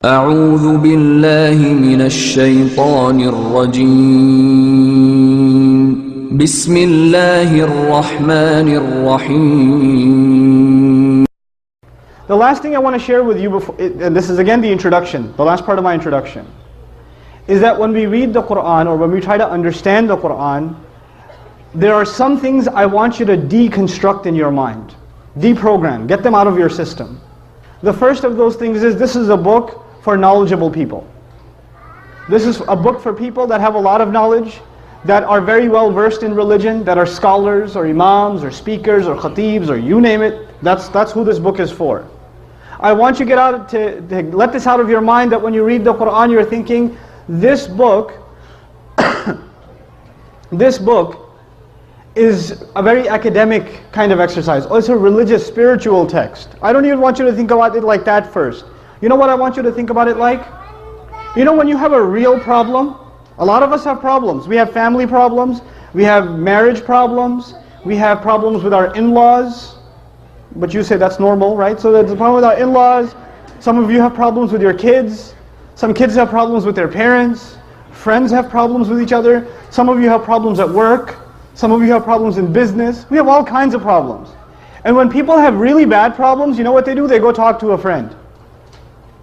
أعوذ بالله من الشيطان الرجيم بسم الله الرحمن الرحيم. The last thing I want to share with you, and this is again the introduction, the last part of my introduction, is that when we read the Quran or when we try to understand the Quran, there are some things I want you to deconstruct in your mind, deprogram, get them out of your system. The first of those things is this is a book for knowledgeable people. This is a book for people that have a lot of knowledge, that are very well versed in religion, that are scholars or imams or speakers or khatibs or you name it. That's who this book is for. I want you to let this out of your mind, that when you read the Quran you're thinking, this book this book is a very academic kind of exercise. Oh, it's a religious, spiritual text. I don't even want you to think about it like that first. You know what I want you to think about it like? You know when you have a real problem, a lot of us have problems. We have family problems, we have marriage problems, we have problems with our in-laws, but you say that's normal, right? So there's a problem with our in-laws. Some of you have problems with your kids. Some kids have problems with their parents. Friends have problems with each other. Some of you have problems at work. Some of you have problems in business. We have all kinds of problems. And when people have really bad problems, you know what they do? They go talk to a friend.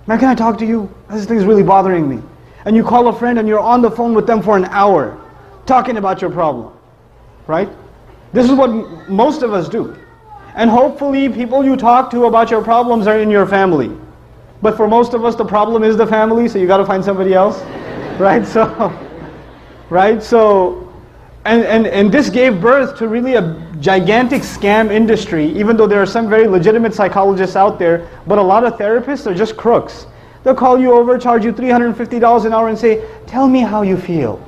Man, can I talk to you? This thing's really bothering me. And you call a friend and you're on the phone with them for an hour, talking about your problem. Right? This is what most of us do. And hopefully people you talk to about your problems are in your family. But for most of us the problem is the family, so you got to find somebody else. Right? And this gave birth to really a gigantic scam industry, even though there are some very legitimate psychologists out there, but a lot of therapists are just crooks. They'll call you over, charge you $350 an hour and say, tell me how you feel.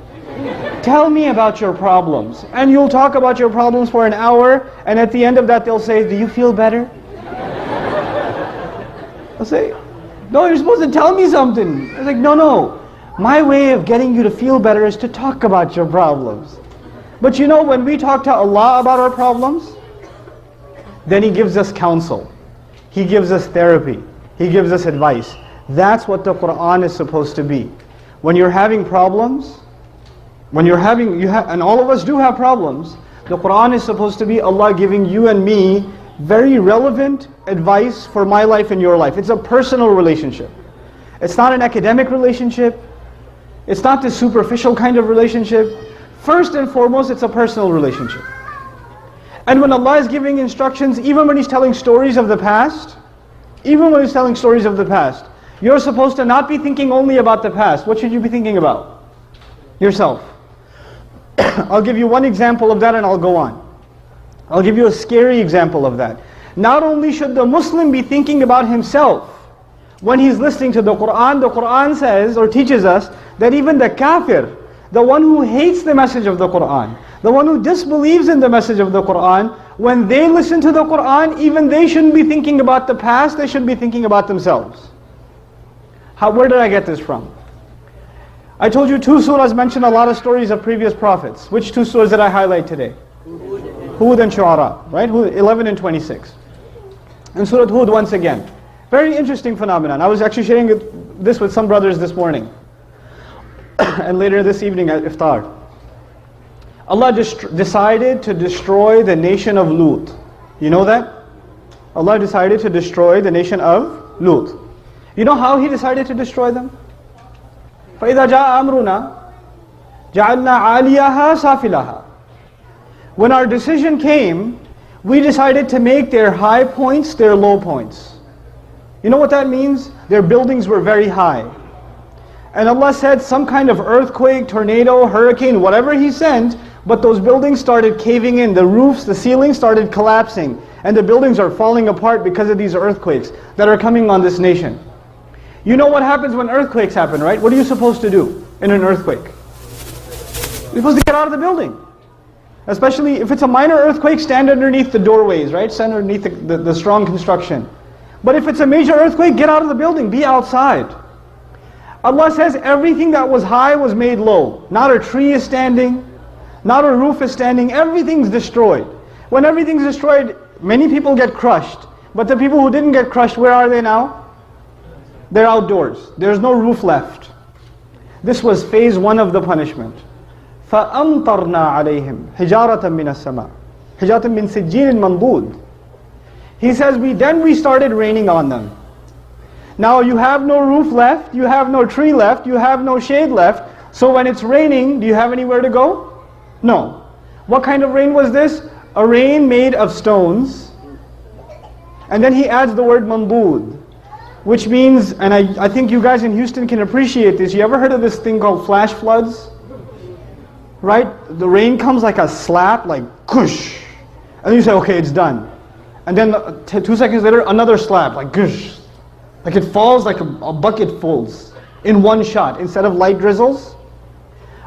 Tell me about your problems. And you'll talk about your problems for an hour, and at the end of that they'll say, do you feel better? I'll say, no, you're supposed to tell me something. I was like, no. My way of getting you to feel better is to talk about your problems. But you know, when we talk to Allah about our problems, then He gives us counsel. He gives us therapy. He gives us advice. That's what the Quran is supposed to be. When you're having problems, and all of us do have problems, the Quran is supposed to be Allah giving you and me very relevant advice for my life and your life. It's a personal relationship. It's not an academic relationship. It's not this superficial kind of relationship. First and foremost, it's a personal relationship. And when Allah is giving instructions, even when He's telling stories of the past, you're supposed to not be thinking only about the past. What should you be thinking about? Yourself. I'll give you one example of that and I'll go on. I'll give you a scary example of that. Not only should the Muslim be thinking about himself when he's listening to the Quran says or teaches us that even the kafir, the one who hates the message of the Quran, the one who disbelieves in the message of the Quran, when they listen to the Quran, even they shouldn't be thinking about the past, they should be thinking about themselves. Where did I get this from? I told you 2 surahs mention a lot of stories of previous prophets. Which 2 surahs did I highlight today? Hud and Shu'ara, right? 11 and 26. And Surah Hud once again. Very interesting phenomenon. I was actually sharing this with some brothers this morning. And later this evening at Iftar. Allah decided to destroy the nation of Lut. You know that? Allah decided to destroy the nation of Lut. You know how He decided to destroy them? فَإِذَا جَاءَ أَمْرُنَا جَعَلْنَا عَالِيَهَا سَافِلَهَا. When our decision came, we decided to make their high points their low points. You know what that means? Their buildings were very high. And Allah said some kind of earthquake, tornado, hurricane, whatever He sent, but those buildings started caving in, the roofs, the ceilings started collapsing, and the buildings are falling apart because of these earthquakes that are coming on this nation. You know what happens when earthquakes happen, right? What are you supposed to do in an earthquake? You're supposed to get out of the building. Especially if it's a minor earthquake, stand underneath the doorways, right? Stand underneath the strong construction. But if it's a major earthquake, get out of the building, be outside. Allah says everything that was high was made low. Not a tree is standing, not a roof is standing, everything's destroyed. When everything's destroyed, many people get crushed. But the people who didn't get crushed, where are they now? They're outdoors. There's no roof left. This was phase 1 of the punishment. فَأَمْطَرْنَا عَلَيْهِمْ حِجَارَةً مِّنَ السَّمَاءِ حِجَارَةً مِّن سِجِّيلٍ مَنْضُودٍ. He says, then we started raining on them. Now you have no roof left, you have no tree left, you have no shade left. So when it's raining, do you have anywhere to go? No. What kind of rain was this? A rain made of stones. And then he adds the word mandud, which means, and I think you guys in Houston can appreciate this. You ever heard of this thing called flash floods? Right? The rain comes like a slap, like kush. And you say, okay, it's done. And then 2 seconds later, another slap, like gush. Like it falls like a bucket falls in one shot instead of light drizzles.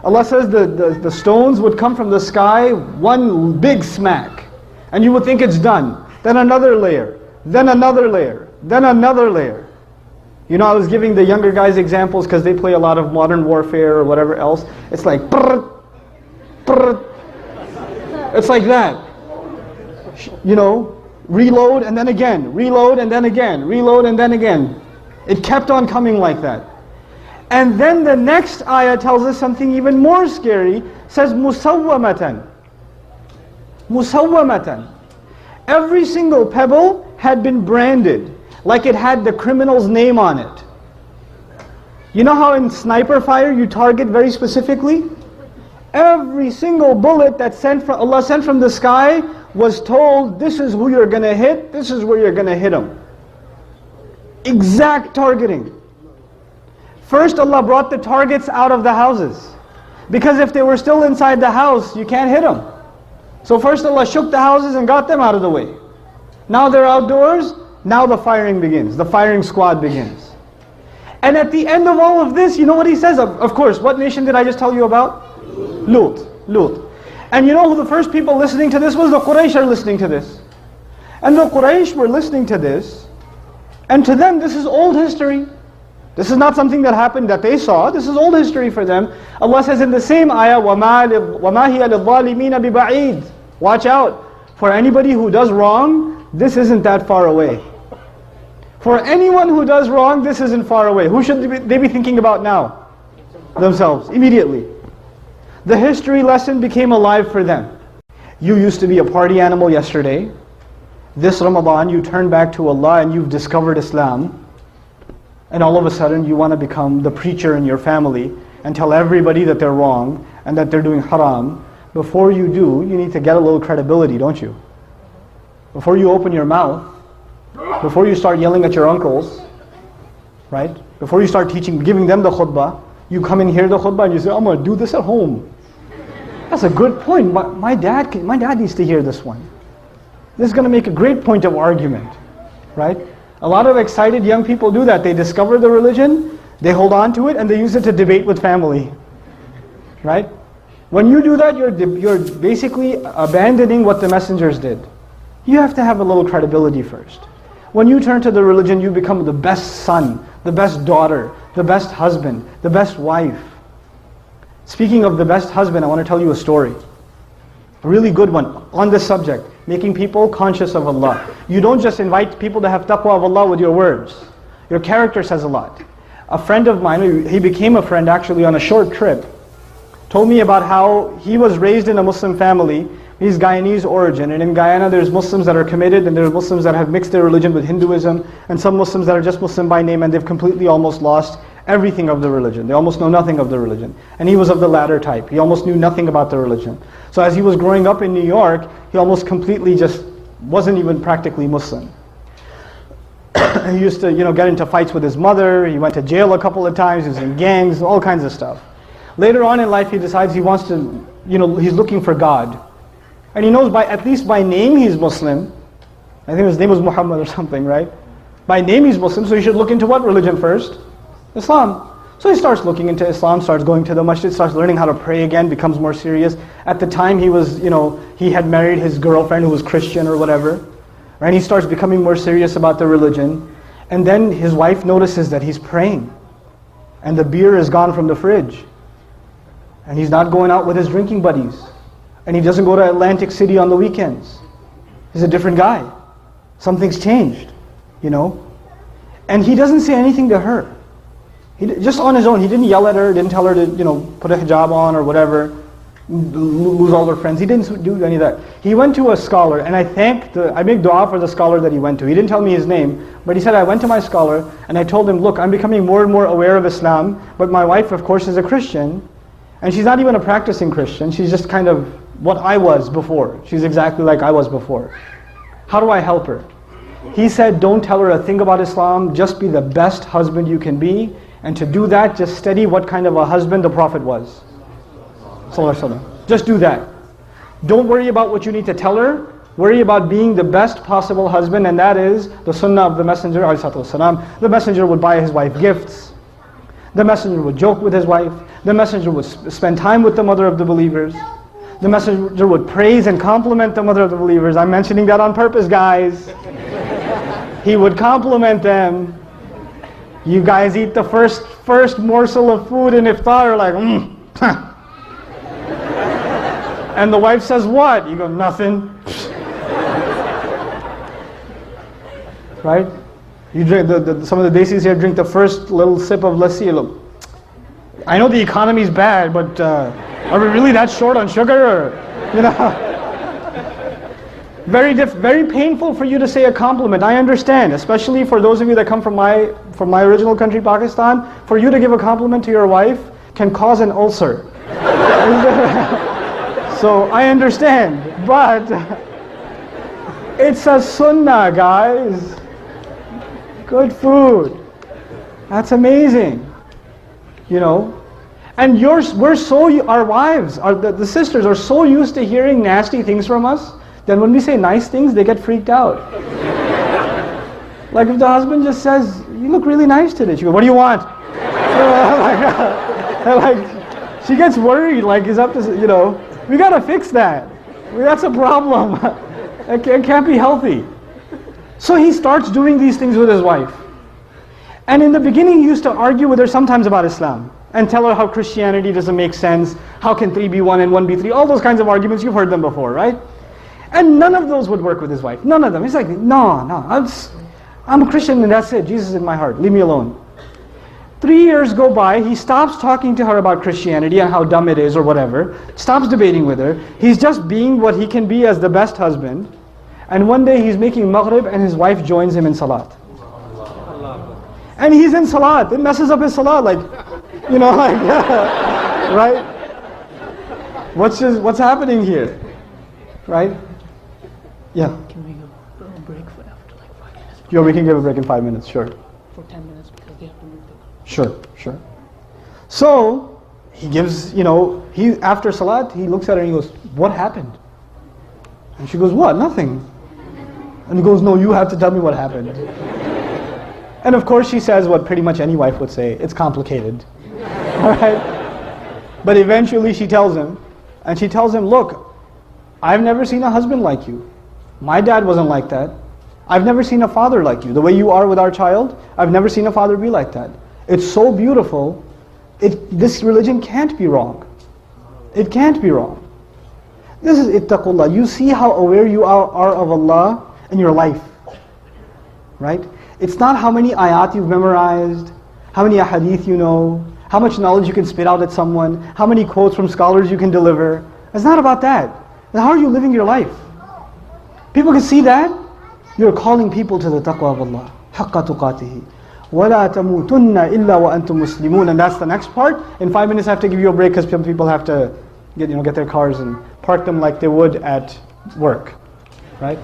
Allah says the stones would come from the sky, one big smack. And you would think it's done. Then another layer, then another layer, then another layer. You know, I was giving the younger guys examples because they play a lot of Modern Warfare or whatever else. It's like, brrr, brrr. It's like that. You know, reload and then again, reload and then again, reload and then again. It kept on coming like that. And then the next ayah tells us something even more scary. Says musawwamatan. Musawwamatan. Every single pebble had been branded, like it had the criminal's name on it. You know how in sniper fire you target very specifically? Every single bullet that Allah sent from the sky was told, this is who you're going to hit, this is where you're going to hit them. Exact targeting. First Allah brought the targets out of the houses. Because if they were still inside the house, you can't hit them. So first Allah shook the houses and got them out of the way. Now they're outdoors, now the firing begins. The firing squad begins. And at the end of all of this, you know what he says? Of course, what nation did I just tell you about? Lut. And you know who the first people listening to this was? The Quraysh are listening to this. And the Quraysh were listening to this. And to them, this is old history. This is not something that happened that they saw. This is old history for them. Allah says in the same ayah, وَمَا هِيَ لِلظَّالِمِينَ بِبَعِيدٍ. Watch out. For anybody who does wrong, this isn't that far away. For anyone who does wrong, this isn't far away. Who should they be thinking about now? Themselves, immediately. The history lesson became alive for them. You used to be a party animal yesterday. This Ramadan, you turn back to Allah and you've discovered Islam. And all of a sudden, you want to become the preacher in your family and tell everybody that they're wrong and that they're doing haram. Before you do, you need to get a little credibility, don't you? Before you open your mouth, before you start yelling at your uncles, right? Before you start teaching, giving them the khutbah, you come in here the khutbah and you say, I'm going to do this at home. That's a good point. My dad needs to hear this one. This is going to make a great point of argument, right? A lot of excited young people do that. They discover the religion, they hold on to it, and they use it to debate with family, right? When you do that, you're basically abandoning what the messengers did. You have to have a little credibility first. When you turn to the religion, you become the best son, the best daughter, the best husband, the best wife. Speaking of the best husband, I want to tell you a story. A really good one on this subject, making people conscious of Allah. You don't just invite people to have taqwa of Allah with your words. Your character says a lot. A friend of mine, he became a friend actually on a short trip, told me about how he was raised in a Muslim family. He's Guyanese origin, and in Guyana there's Muslims that are committed and there's Muslims that have mixed their religion with Hinduism, and some Muslims that are just Muslim by name and they've completely almost lost everything of the religion. They almost know nothing of the religion. And he was of the latter type. He almost knew nothing about the religion. So as he was growing up in New York, he almost completely just wasn't even practically Muslim. He used to, get into fights with his mother. He went to jail a couple of times. He was in gangs, all kinds of stuff. Later on in life, he decides he wants to, he's looking for God. And he knows at least by name he's Muslim. I think his name was Muhammad or something, right? By name he's Muslim, so he should look into what religion first? Islam. So he starts looking into Islam, starts going to the masjid, starts learning how to pray again, becomes more serious. At the time he was, he had married his girlfriend who was Christian or whatever. Right? And he starts becoming more serious about the religion. And then his wife notices that he's praying. And the beer is gone from the fridge. And he's not going out with his drinking buddies. And he doesn't go to Atlantic City on the weekends. He's a different guy. Something's changed, And he doesn't say anything to her. Just on his own, he didn't yell at her, didn't tell her to, put a hijab on or whatever, lose all her friends. He didn't do any of that. He went to a scholar, and I make dua for the scholar that he went to. He didn't tell me his name, but he said, I went to my scholar, and I told him, look, I'm becoming more and more aware of Islam, but my wife, of course, is a Christian, and she's not even a practicing Christian. She's just kind of what I was before. She's exactly like I was before. How do I help her? He said, don't tell her a thing about Islam, just be the best husband you can be, and to do that, just study what kind of a husband the Prophet was. Just do that. Don't worry about what you need to tell her. Worry about being the best possible husband, and that is the sunnah of the Messenger ﷺ. The Messenger would buy his wife gifts. The Messenger would joke with his wife. The Messenger would spend time with the mother of the believers. The Messenger would praise and compliment the mother of the believers. I'm mentioning that on purpose, guys. He would compliment them. You guys eat the first morsel of food in iftar, like, And the wife says, what? You go, nothing. Right? You drink, some of the desis here drink the first little sip of lassi. Look, I know the economy's bad, but are we really that short on sugar? Or, very painful for you to say a compliment. I understand, especially for those of you that come from my original country, Pakistan. For you to give a compliment to your wife can cause an ulcer. So I understand, but it's a sunnah, guys. Good food. That's amazing. And our wives, the sisters are so used to hearing nasty things from us, that when we say nice things, they get freaked out. Like if the husband just says, you look really nice today. She goes, what do you want? She gets worried, like he's up to, we gotta fix that. That's a problem. It can't be healthy. So he starts doing these things with his wife. And in the beginning he used to argue with her sometimes about Islam and tell her how Christianity doesn't make sense, how can 3 be 1 and 1 be 3, all those kinds of arguments, you've heard them before, right? And none of those would work with his wife, none of them. He's like, no, I'm a Christian and that's it, Jesus is in my heart, leave me alone. 3 years go by, he stops talking to her about Christianity and how dumb it is or whatever, stops debating with her, he's just being what he can be as the best husband, and one day he's making maghrib and his wife joins him in salat. And he's in salat, it messes up his salat, right? What's happening here? Right? Yeah. Can we go a break for after like 5 minutes? Yeah, we can give a break in 5 minutes, sure. For 10 minutes because they have to move the car. Sure. So, he gives, after salat, he looks at her and he goes, what happened? And she goes, what? Nothing. And he goes, no, you have to tell me what happened. And of course she says what pretty much any wife would say, it's complicated. Alright? But eventually she tells him, and she tells him, look, I've never seen a husband like you. My dad wasn't like that. I've never seen a father like you. The way you are with our child, I've never seen a father be like that. It's so beautiful. This religion can't be wrong. It can't be wrong. This is ittaqullah. You see how aware you are of Allah in your life. Right? It's not how many ayat you've memorized, how many ahadith you know, how much knowledge you can spit out at someone, how many quotes from scholars you can deliver. It's not about that. How are you living your life? People can see that. You're calling people to the taqwa of Allah. حَقَّ تُقَاتِهِ وَلَا تَمُوتُنَّ إِلَّا وَأَنْتُمْ مُسْلِمُونَ. And that's the next part. In 5 minutes I have to give you a break because some people have to get their cars and park them like they would at work. Right?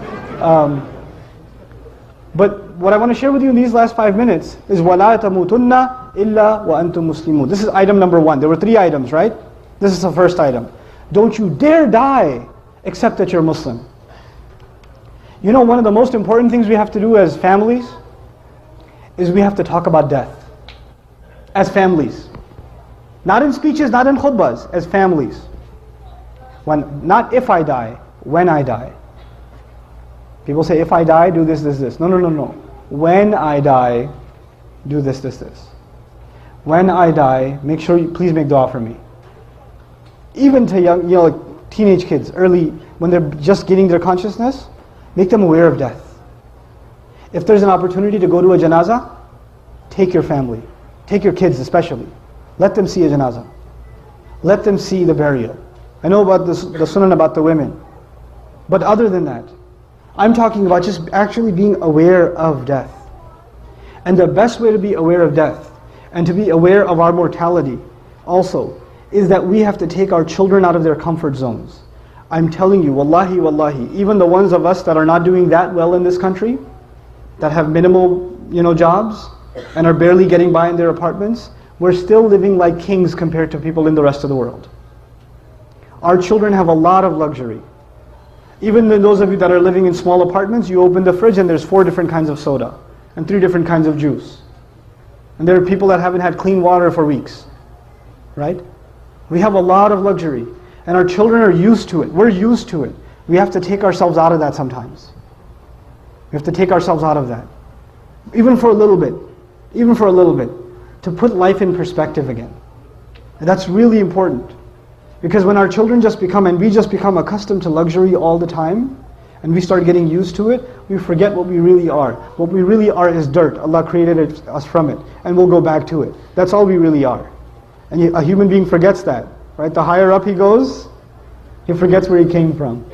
But what I want to share with you in these last 5 minutes is وَلَا تَمُوتُنَّ إِلَّا وَأَنْتُمْ مُسْلِمُونَ. This is item number 1. There were 3 items, right? This is the first item. Don't you dare die except that you're Muslim. One of the most important things we have to do as families is we have to talk about death. As families. Not in speeches, not in khutbahs, as families. Not if I die, when I die. People say, if I die, do this, this, this. No. When I die, do this, this, this. When I die, make sure you please make dua for me. Even to young, like teenage kids, early, when they're just getting their consciousness, make them aware of death. If there's an opportunity to go to a janazah, take your family, take your kids especially. Let them see a janazah. Let them see the burial. I know about the sunnah about the women. But other than that, I'm talking about just actually being aware of death. And the best way to be aware of death and to be aware of our mortality also is that we have to take our children out of their comfort zones. I'm telling you, wallahi, wallahi, even the ones of us that are not doing that well in this country, that have minimal, jobs and are barely getting by in their apartments, we're still living like kings compared to people in the rest of the world. Our children have a lot of luxury. Even those of you that are living in small apartments, you open the fridge and there's 4 different kinds of soda and 3 different kinds of juice. And there are people that haven't had clean water for weeks, right? We have a lot of luxury and our children are used to it. We're used to it. We have to take ourselves out of that sometimes. We have to take ourselves out of that. Even for a little bit, to put life in perspective again. And that's really important. Because when our children we just become accustomed to luxury all the time, and we start getting used to it, we forget what we really are. What we really are is dirt. Allah created us from it, and we'll go back to it. That's all we really are. And a human being forgets that, right? The higher up he goes, he forgets where he came from.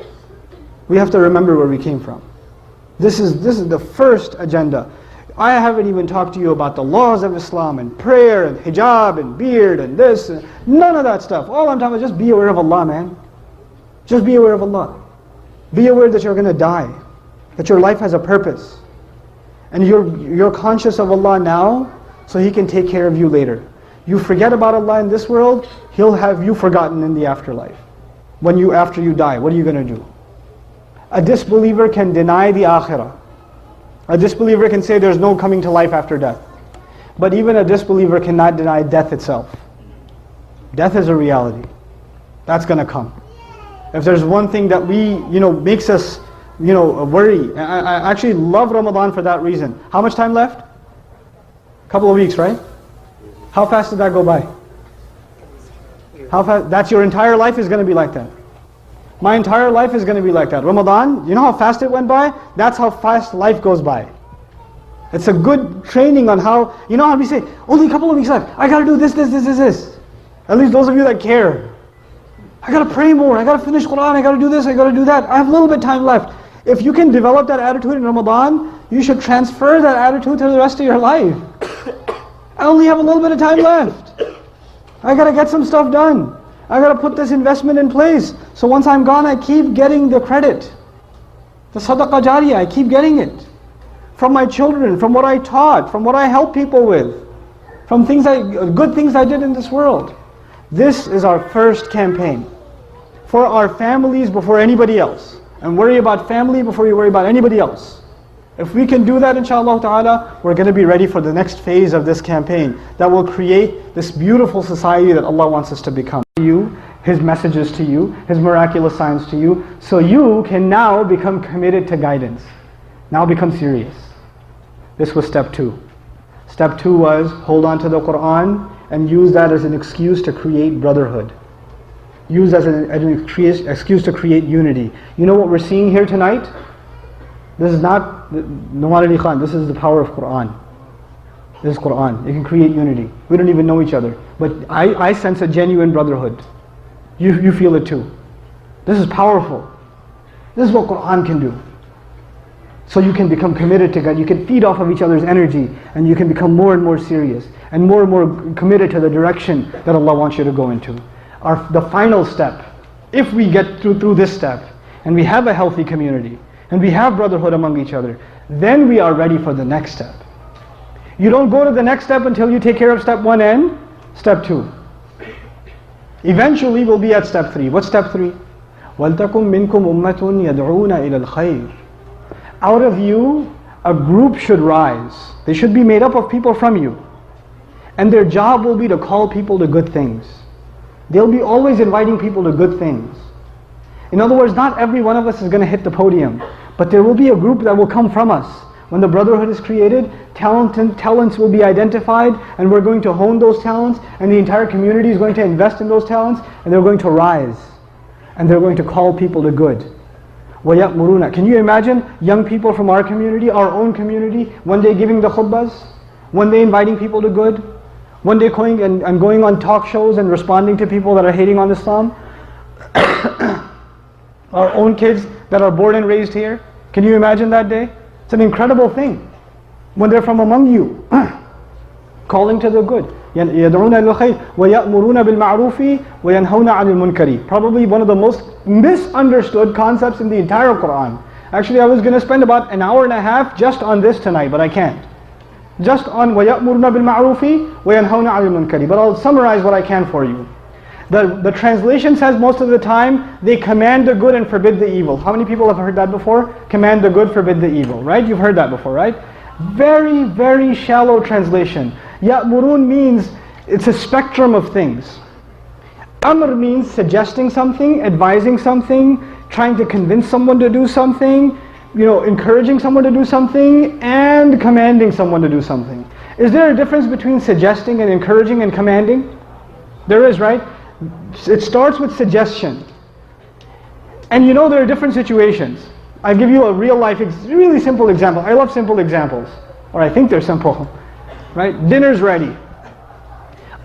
We have to remember where we came from. This is the first agenda. I haven't even talked to you about the laws of Islam and prayer and hijab and beard and this. None of that stuff. All I'm talking about is just be aware of Allah, man. Just be aware of Allah. Be aware that you're going to die. That your life has a purpose. And you're conscious of Allah now so He can take care of you later. You forget about Allah in this world, He'll have you forgotten in the afterlife. After you die, what are you going to do? A disbeliever can deny the akhirah. A disbeliever can say there's no coming to life after death. But even a disbeliever cannot deny death itself. Death is a reality. That's going to come. If there's one thing that makes us, worry. I actually love Ramadan for that reason. How much time left? A couple of weeks, right? How fast did that go by? How fast? That's your entire life is going to be like that. My entire life is going to be like that. Ramadan, you know how fast it went by? That's how fast life goes by. It's a good training on how we say, only a couple of weeks left. I got to do this. At least those of you that care. I got to pray more. I got to finish Quran. I got to do this. I got to do that. I have a little bit of time left. If you can develop that attitude in Ramadan, you should transfer that attitude to the rest of your life. I only have a little bit of time left. I got to get some stuff done. I got to put this investment in place. So once I'm gone, I keep getting the credit. The sadaqah jariyah, I keep getting it. From my children, from what I taught, from what I help people with. From good things I did in this world. This is our first campaign. For our families before anybody else. And worry about family before you worry about anybody else. If we can do that, inshallah ta'ala, we're going to be ready for the next phase of this campaign that will create this beautiful society that Allah wants us to become. His messages to you, His miraculous signs to you, so you can now become committed to guidance. Now become serious. This was step 2. Step 2 was hold on to the Quran and use that as an excuse to create brotherhood. Use as an excuse to create unity. You know what we're seeing here tonight? This is not Numan Ali Khan, this is the power of Quran. This is Quran. It can create unity. We don't even know each other. But I sense a genuine brotherhood. You feel it too. This is powerful. This is what Quran can do. So you can become committed to God. You can feed off of each other's energy and you can become more and more serious and more committed to the direction that Allah wants you to go into. The final step, if we get through this step and we have a healthy community and we have brotherhood among each other, then we are ready for the next step. You don't go to the next step until you take care of step 1 and step 2. Eventually we'll be at step 3. What's step 3? وَلْتَكُمْ مِنْكُمْ أُمَّةٌ يَدْعُونَ إِلَى الْخَيْرِ. Out of you, a group should rise. They should be made up of people from you. And their job will be to call people to good things. They'll be always inviting people to good things. In other words, not every one of us is going to hit the podium, but there will be a group that will come from us. When the brotherhood is created, talents will be identified, and we're going to hone those talents, and the entire community is going to invest in those talents, and they're going to rise. And they're going to call people to good. وَيَأْمُرُونَ. Can you imagine young people from our community, our own community, one day giving the khutbahs? One day inviting people to good, one day going and going on talk shows and responding to people that are hating on Islam. Our own kids that are born and raised here. Can you imagine that day? It's an incredible thing. When they're from among you, calling to the good. يَدْعُونَ إِلَى الْخَيْرِ وَيَأْمُرُونَ بِالْمَعْرُوفِ وَيَنْهَوْنَ عَنِ الْمُنْكَرِ. Probably one of the most misunderstood concepts in the entire Quran. Actually, I was going to spend about an hour and a half just on this tonight, but I can't. Just on وَيَأْمُرُونَ بِالْمَعْرُوفِ وَيَنْهَوْنَ عَنِ الْمُنْكَرِ. But I'll summarize what I can for you. The translation says most of the time, they command the good and forbid the evil. How many people have heard that before? Command the good, forbid the evil, right? You've heard that before, right? Very, very shallow translation. Ya'murun means, it's a spectrum of things. Amr means suggesting something, advising something, trying to convince someone to do something, encouraging someone to do something, and commanding someone to do something. Is there a difference between suggesting and encouraging and commanding? There is, right? It starts with suggestion. And there are different situations. I'll give you a real life, really simple example. I love simple examples. Or I think they're simple. Right? Dinner's ready.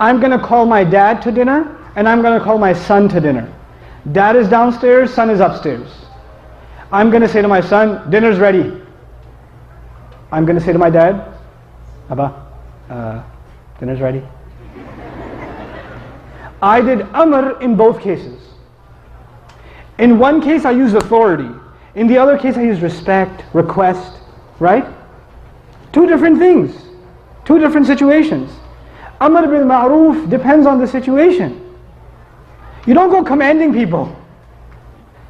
I'm going to call my dad to dinner, and I'm going to call my son to dinner. Dad is downstairs, son is upstairs. I'm going to say to my son, dinner's ready. I'm going to say to my dad, Abba, dinner's ready. I did amr in both cases. In one case I used authority. In the other case I used respect, request, right? Two different things. Two different situations. Amr bil ma'roof depends on the situation. You don't go commanding people.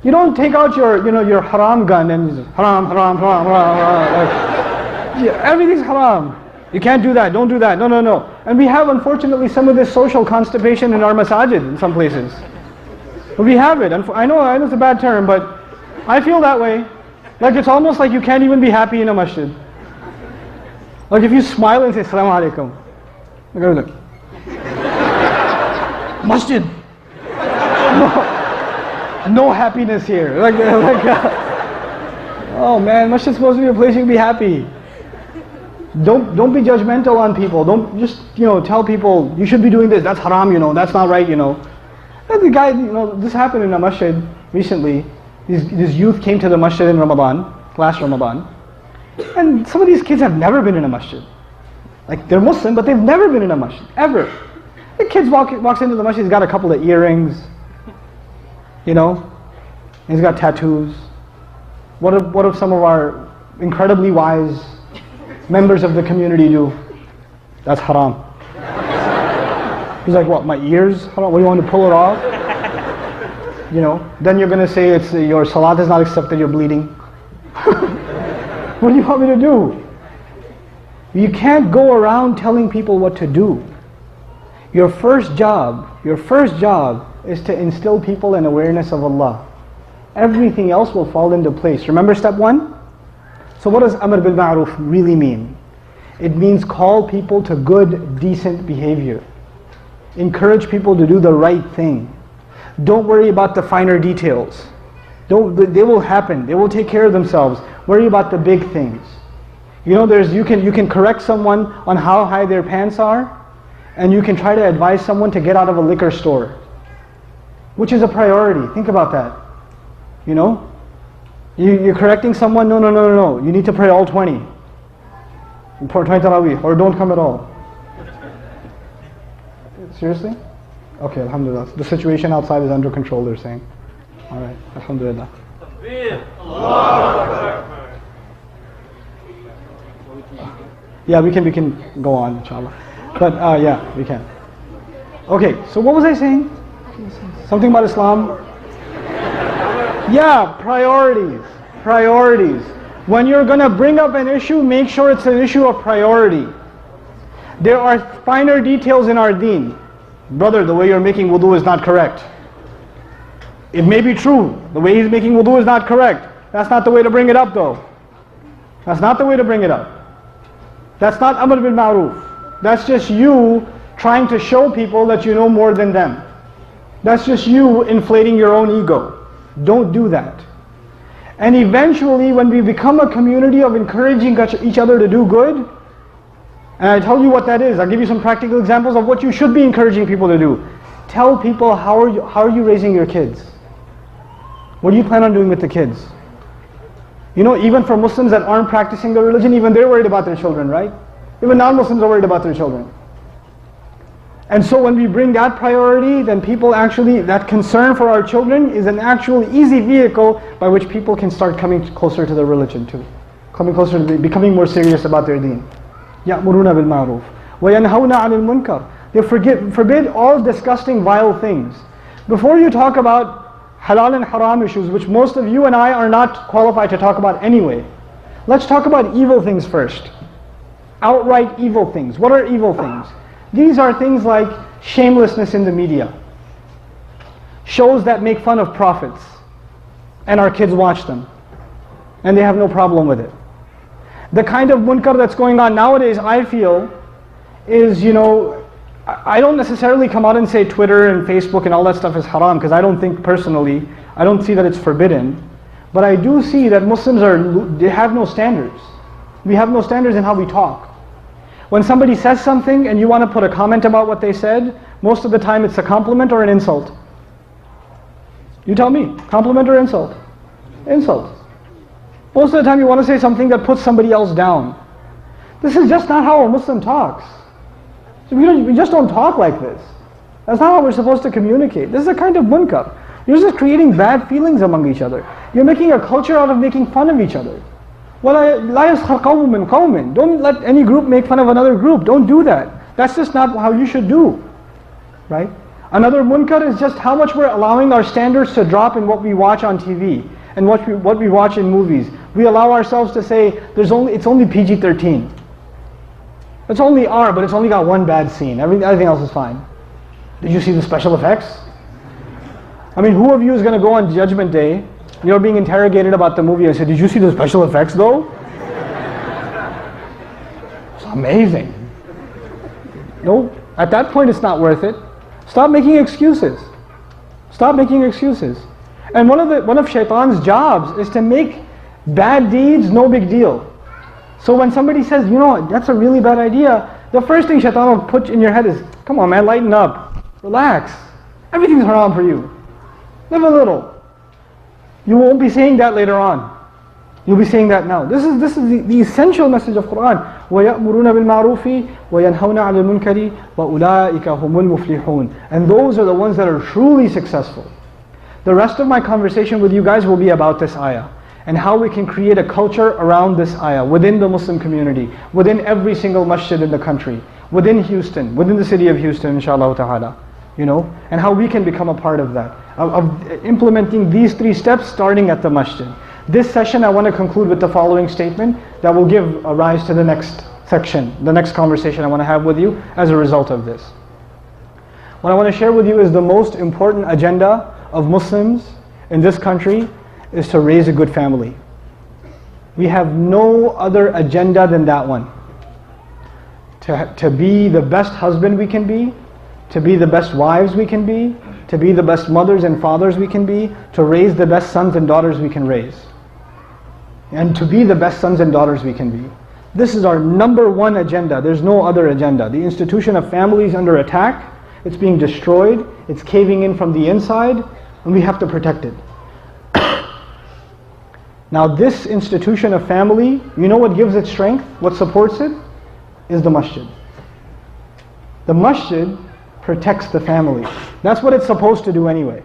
You don't take out your haram gun and haram, haram, haram, haram. Everything's haram. You can't do that, don't do that, no. And we have, unfortunately, some of this social constipation in our masajid in some places. We have it. I know it's a bad term, but I feel that way. Like it's almost like you can't even be happy in a masjid. Like if you smile and say, Assalamu alaikum. Look. Masjid. No happiness here. Oh man, masjid is supposed to be a place you can be happy. Don't be judgmental on people. Don't just tell people you should be doing this. That's haram. That's not right. And the guy, this happened in a masjid recently. This youth came to the masjid in Ramadan, last Ramadan, and some of these kids have never been in a masjid. Like they're Muslim, but they've never been in a masjid ever. The kid walks into the masjid. He's got a couple of earrings. And he's got tattoos. What if some of our incredibly wise members of the community do? That's haram. He's like, what, my ears? Haram? What, do you want to pull it off? Then you're going to say your salat is not accepted, you're bleeding. What do you want me to do? You can't go around telling people what to do. Your first job is to instill people in awareness of Allah. Everything else will fall into place. Remember step 1? So what does Amr bil Ma'ruf really mean? It means call people to good, decent behavior. Encourage people to do the right thing. Don't worry about the finer details. They will happen. They will take care of themselves. Worry about the big things. You can correct someone on how high their pants are, and you can try to advise someone to get out of a liquor store, which is a priority. Think about that. You're correcting someone, no. You need to pray all 20. Pray 20 Tarawih, or don't come at all. Seriously? Okay, alhamdulillah. The situation outside is under control, they're saying. Alright, alhamdulillah. Yeah, we can go on, inshallah. But yeah, we can. Okay, so what was I saying? Something about Islam? Yeah, priorities. When you're going to bring up an issue, make sure it's an issue of priority. There are finer details in our deen. Brother, the way you're making wudu is not correct. It may be true. The way he's making wudu is not correct. That's not the way to bring it up though. That's not the way to bring it up. That's not Amr bil Ma'ruf. That's just you trying to show people that you know more than them. That's just you inflating your own ego. Don't do that. And eventually when we become a community of encouraging each other to do good, And I tell you what that is. I'll give you some practical examples of what you should be encouraging people to do. Tell people how are you raising your kids? What do you plan on doing with the kids? You know, even for Muslims that aren't practicing their religion, even they're worried about their children, right? Even non-Muslims are worried about their children. And so when we bring that priority, then people actually, that concern for our children is an actual easy vehicle by which people can start coming closer to their religion too. Coming closer to becoming more serious about their deen. يَأْمُرُونَ بِالْمَعْرُوفِ وَيَنْهَوْنَ عَنِ الْمُنْكَرِ. They forbid all disgusting, vile things. Before you talk about halal and haram issues, which most of you and I are not qualified to talk about anyway, let's talk about evil things first. Outright evil things. What are evil things? These are things like shamelessness in the media. Shows that make fun of prophets. And our kids watch them. And they have no problem with it. The kind of munkar that's going on nowadays, I feel, is, you know, I don't necessarily come out and say Twitter and Facebook and all that stuff is haram, because I don't think personally, I don't see that it's forbidden. But I do see that Muslims they have no standards. We have no standards in how we talk. When somebody says something and you want to put a comment about what they said, most of the time it's a compliment or an insult. You tell me, compliment or insult? Insult. Most of the time you want to say something that puts somebody else down. This is just not how a Muslim talks. So we just don't talk like this. That's not how we're supposed to communicate. This is a kind of munkar. You're just creating bad feelings among each other. You're making a culture out of making fun of each other. لَا يَسْخَرْ قَوْمٌ مِّنْ قَوْمٍ. Don't let any group make fun of another group. Don't do that. That's just not how you should do. Right? Another munkar is just how much we're allowing our standards to drop in what we watch on TV and what we watch in movies. We allow ourselves to say it's only PG-13. It's only R, but it's only got one bad scene. Everything else is fine. Did you see the special effects? I mean, who of you is going to go on Judgment Day, you're being interrogated about the movie and say, did you see the special effects though? It's amazing. No, at that point it's not worth it. Stop making excuses. Stop making excuses. And one of shaitan's jobs is to make bad deeds no big deal. So when somebody says, you know, that's a really bad idea, the first thing shaitan will put in your head is, come on man, lighten up, relax. Everything's haram for you. Live a little. You won't be saying that later on. You'll be saying that now. This is the essential message of Quran. وَيَأْمُرُونَ بِالْمَعْرُوفِ وَيَنْهَوْنَ عَنِ الْمُنْكَرِ وَأُولَٰئِكَ هُمُ الْمُفْلِحُونَ. And those are the ones that are truly successful. The rest of my conversation with you guys will be about this ayah and how we can create a culture around this ayah within the Muslim community, within every single masjid in the country, within Houston, within the city of Houston, inshallah ta'ala. You know, and how we can become a part of that, of implementing these 3 steps starting at the masjid. This session I want to conclude with the following statement that will give a rise to the next section, the next conversation I want to have with you as a result of this. What I want to share with you is the most important agenda of Muslims in this country is to raise a good family. We have no other agenda than that one. To be the best husband we can be, to be the best wives we can be, to be the best mothers and fathers we can be, to raise the best sons and daughters we can raise. And to be the best sons and daughters we can be. This is our number one agenda. There's no other agenda. The institution of family is under attack. It's being destroyed. It's caving in from the inside, and we have to protect it. Now this institution of family, you know what gives it strength? What supports it? Is the masjid. The masjid protects the family. That's what it's supposed to do anyway.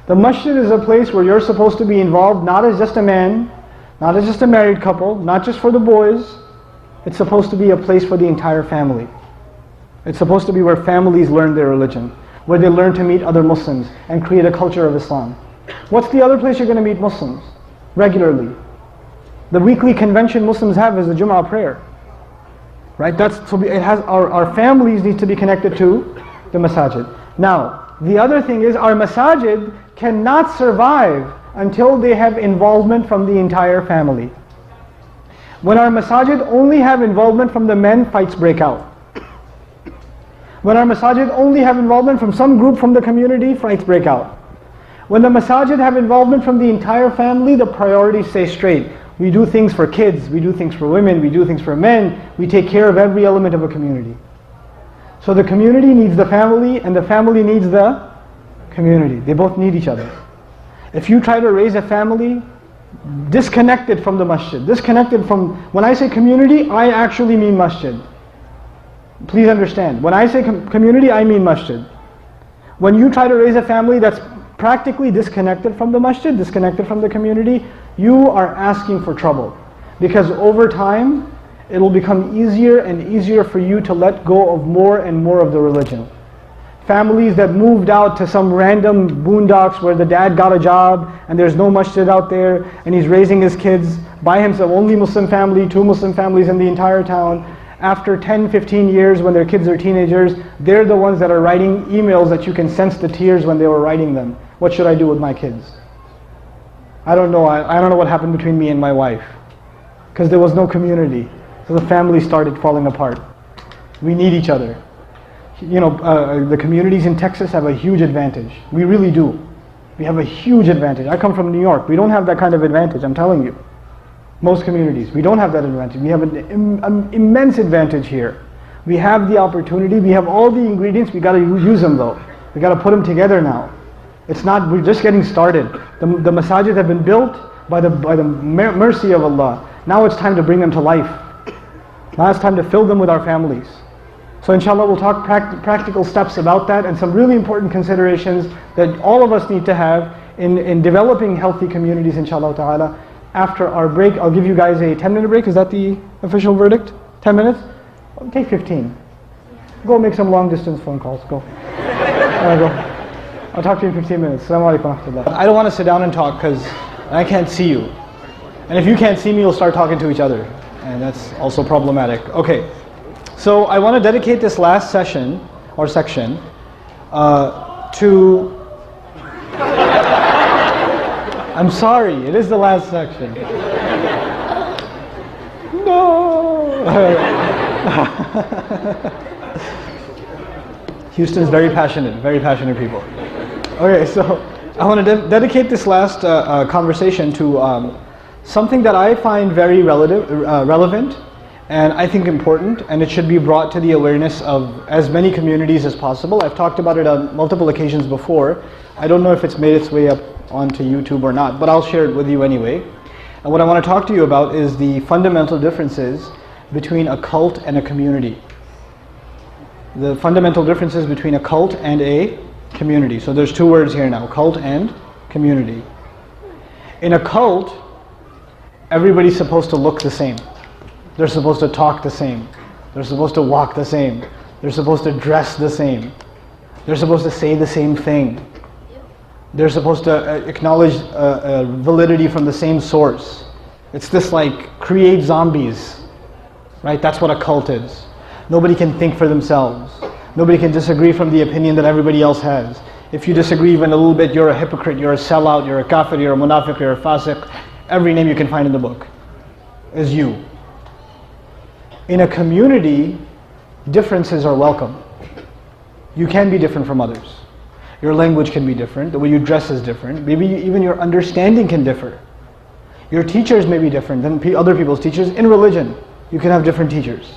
The masjid is a place where you're supposed to be involved, not as just a man, not as just a married couple, not just for the boys. It's supposed to be a place for the entire family. It's supposed to be where families learn their religion, where they learn to meet other Muslims and create a culture of Islam. What's the other place you're going to meet Muslims regularly? The weekly convention Muslims have is the Jum'ah prayer. Right? It has our families need to be connected to the masajid. Now, the other thing is our masajid cannot survive until they have involvement from the entire family. When our masajid only have involvement from the men, fights break out. When our masajid only have involvement from some group from the community, fights break out. When the masajid have involvement from the entire family, the priorities stay straight. We do things for kids, we do things for women, we do things for men. We take care of every element of a community. So the community needs the family, and the family needs the community. They both need each other. If you try to raise a family disconnected from the masjid, disconnected from, when I say community, I actually mean masjid. Please understand, when I say community, I mean masjid. When you try to raise a family that's practically disconnected from the masjid, disconnected from the community, you are asking for trouble. Because over time, it will become easier and easier for you to let go of more and more of the religion. Families that moved out to some random boondocks where the dad got a job and there's no masjid out there and he's raising his kids by himself, only Muslim family, 2 Muslim families in the entire town. After 10, 15 years when their kids are teenagers, they're the ones that are writing emails that you can sense the tears when they were writing them. What should I do with my kids? I don't know. I don't know what happened between me and my wife. Because there was no community. So the family started falling apart. We need each other. You know, the communities in Texas have a huge advantage. We really do. We have a huge advantage. I come from New York. We don't have that kind of advantage, I'm telling you. Most communities, we don't have that advantage. We have an immense advantage here. We have the opportunity, we have all the ingredients, we got to use them though. We got to put them together now. It's not, we're just getting started. The masajid have been built by the mercy of Allah. Now it's time to bring them to life. Now it's time to fill them with our families. So inshallah we'll talk practical steps about that and some really important considerations that all of us need to have in developing healthy communities, inshallah ta'ala. After our break, I'll give you guys a 10-minute break. Is that the official verdict? 10 minutes? Take 15. Go make some long distance phone calls. Go. Go. I'll talk to you in 15 minutes. Assalamu alaikum wa rahmatullah. I don't want to sit down and talk because I can't see you. And if you can't see me, you'll start talking to each other. And that's also problematic. Okay. So I want to dedicate this last session, or section, to... I'm sorry, it is the last section. No! Houston's very passionate people. Okay, so I want to dedicate this last conversation to something that I find very relevant and I think important, and it should be brought to the awareness of as many communities as possible. I've talked about it on multiple occasions before. I don't know if it's made its way up onto YouTube or not, but I'll share it with you anyway. And what I want to talk to you about is the fundamental differences between a cult and a community. The fundamental differences between a cult and a community. So there's 2 words here now, cult and community. In a cult, everybody's supposed to look the same. They're supposed to talk the same. They're supposed to walk the same. They're supposed to dress the same. They're supposed to say the same thing. They're supposed to acknowledge validity from the same source. It's this like, create zombies, right? That's what a cult is. Nobody can think for themselves. Nobody can disagree from the opinion that everybody else has. If you disagree even a little bit, you're a hypocrite, you're a sellout, you're a kafir, you're a munafiq, you're a fasiq. Every name you can find in the book is you. In a community, differences are welcome. You can be different from others. Your language can be different, the way you dress is different, maybe even your understanding can differ. Your teachers may be different than other people's teachers. In religion, you can have different teachers.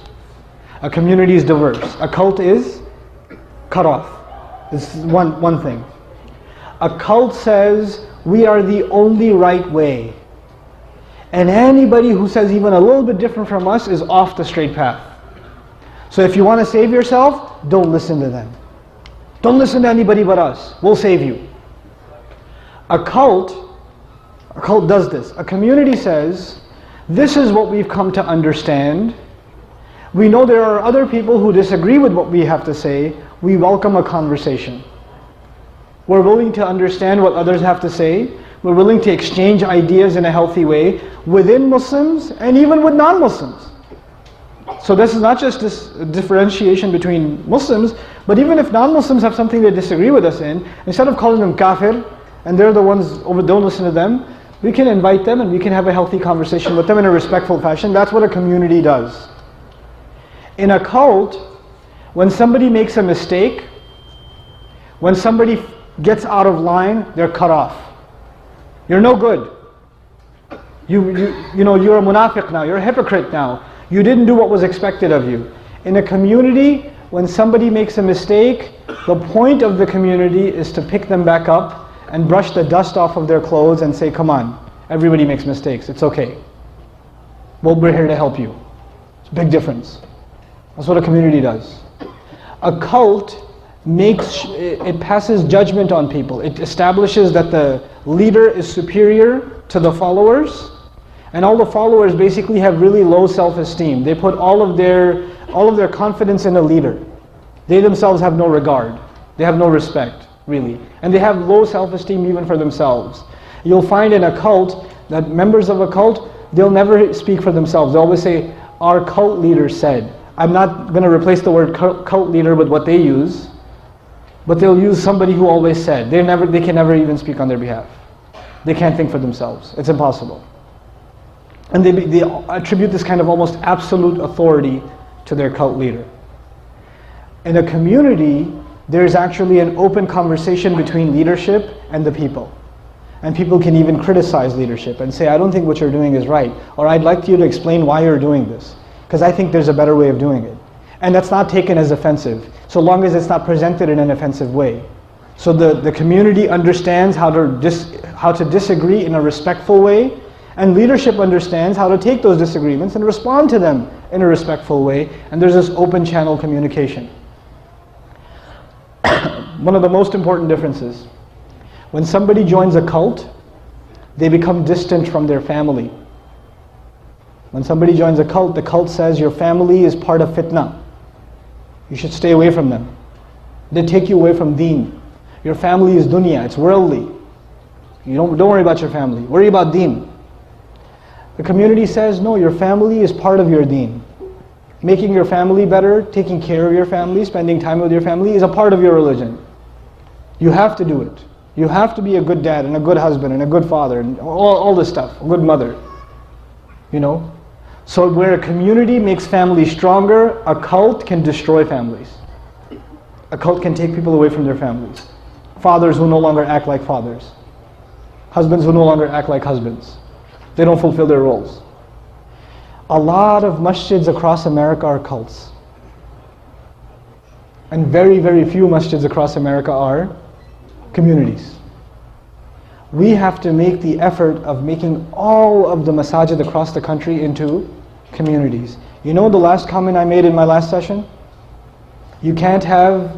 A community is diverse. A cult is cut off. This is one thing. A cult says, we are the only right way. And anybody who says even a little bit different from us is off the straight path. So if you want to save yourself, don't listen to them. Don't listen to anybody but us. We'll save you. A cult does this. A community says, this is what we've come to understand. We know there are other people who disagree with what we have to say. We welcome a conversation. We're willing to understand what others have to say. We're willing to exchange ideas in a healthy way within Muslims and even with non-Muslims. So this is not just this differentiation between Muslims, but even if non-Muslims have something they disagree with us in, instead of calling them kafir, and they're the ones over, don't listen to them, we can invite them and we can have a healthy conversation with them in a respectful fashion. That's what a community does. In a cult, when somebody makes a mistake, when somebody gets out of line, they're cut off. You're no good. You're a munafiq now, you're a hypocrite now. You didn't do what was expected of you. In a community, when somebody makes a mistake, the point of the community is to pick them back up and brush the dust off of their clothes and say, come on, everybody makes mistakes, it's okay. Well, we're here to help you. It's a big difference. That's what a community does. A cult it passes judgment on people. It establishes that the leader is superior to the followers, and all the followers basically have really low self-esteem. They put all of their confidence in a leader. They themselves have no regard. They have no respect, really. And they have low self-esteem even for themselves. You'll find in a cult that members of a cult, they'll never speak for themselves. They'll always say, our cult leader said. I'm not going to replace the word cult leader with what they use, but they'll use somebody who always said. They can never even speak on their behalf. They can't think for themselves. It's impossible. And they attribute this kind of almost absolute authority to their cult leader. In a community, there's actually an open conversation between leadership and the people. And people can even criticize leadership and say, I don't think what you're doing is right. Or I'd like you to explain why you're doing this, because I think there's a better way of doing it. And that's not taken as offensive, so long as it's not presented in an offensive way. So the community understands how to disagree in a respectful way, and leadership understands how to take those disagreements and respond to them in a respectful way, and there's this open channel communication. One of the most important differences, when somebody joins a cult, they become distant from their family. When somebody joins a cult, the cult says your family is part of fitna. You should stay away from them. They take you away from deen. Your family is dunya, it's worldly. You don't worry about your family, worry about deen. The community says, no, your family is part of your deen. Making your family better, taking care of your family, spending time with your family is a part of your religion. You have to do it. You have to be a good dad and a good husband and a good father and all this stuff, a good mother. So where a community makes families stronger, a cult can destroy families. A cult can take people away from their families. Fathers who no longer act like fathers. Husbands who no longer act like husbands. They don't fulfill their roles. A lot of masjids across America are cults. And very, very few masjids across America are communities. We have to make the effort of making all of the masajid across the country into communities. You know the last comment I made in my last session? You can't have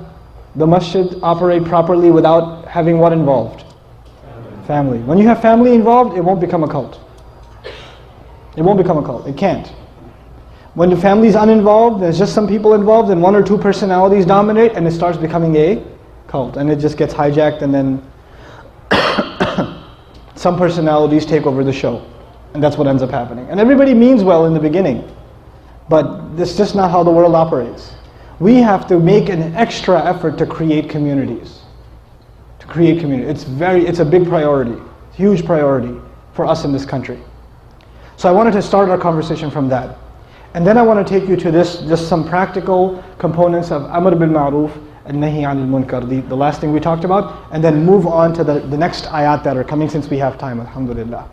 the masjid operate properly without having what involved? Family. When you have family involved, it won't become a cult. It won't become a cult. It can't. When the family is uninvolved, there's just some people involved and one or two personalities dominate and it starts becoming a cult. And it just gets hijacked and then some personalities take over the show. And that's what ends up happening. And everybody means well in the beginning. But that's just not how the world operates. We have to make an extra effort to create communities. It's a big priority. It's a huge priority for us in this country. So I wanted to start our conversation from that. And then I want to take you to just some practical components of Amr bil Ma'ruf and Nahi Anil Munkar, the last thing we talked about, and then move on to the next ayat that are coming since we have time, alhamdulillah.